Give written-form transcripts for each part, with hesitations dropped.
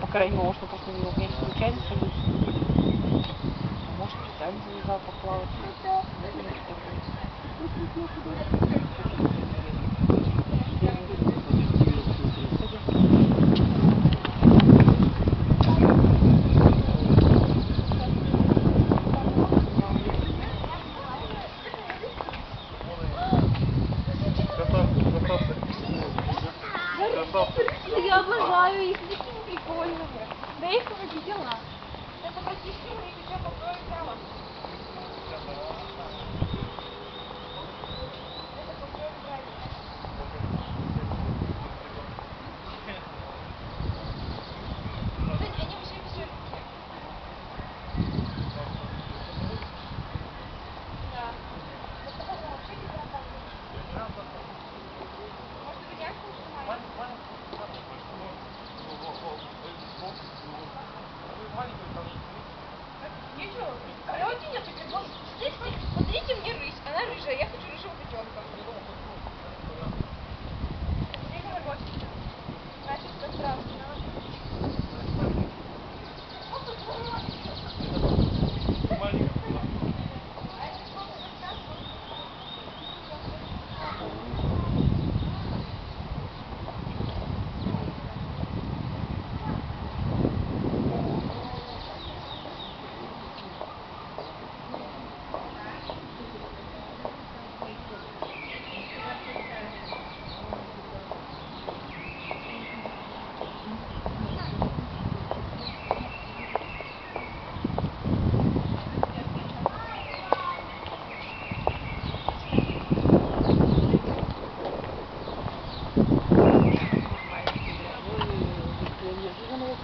По крайней мере, что после него не случайно садись. Может, специально завязал поплавать. Я обожаю их, такие прикольные. Да их уже видела. Это почти что их еще покрою прямо. Это покрою правильно. Да, они вообще веселенькие. Да. Это вообще не красавцы. Может, вы ясно снимаете? Ничего. Давайте я хочу. Вот, смотрите мне рысь. Она рыжая. Я хочу рыжего котенка. Здесь вот. Значит, это страшно.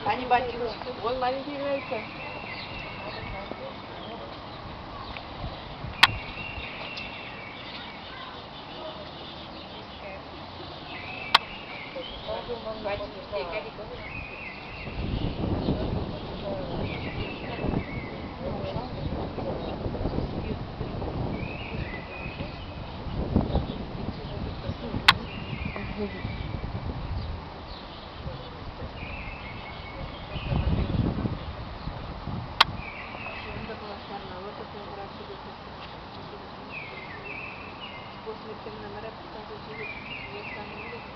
Они батюшки. Вон маленький яйца. После темного рэпа показывают, я стану улицу.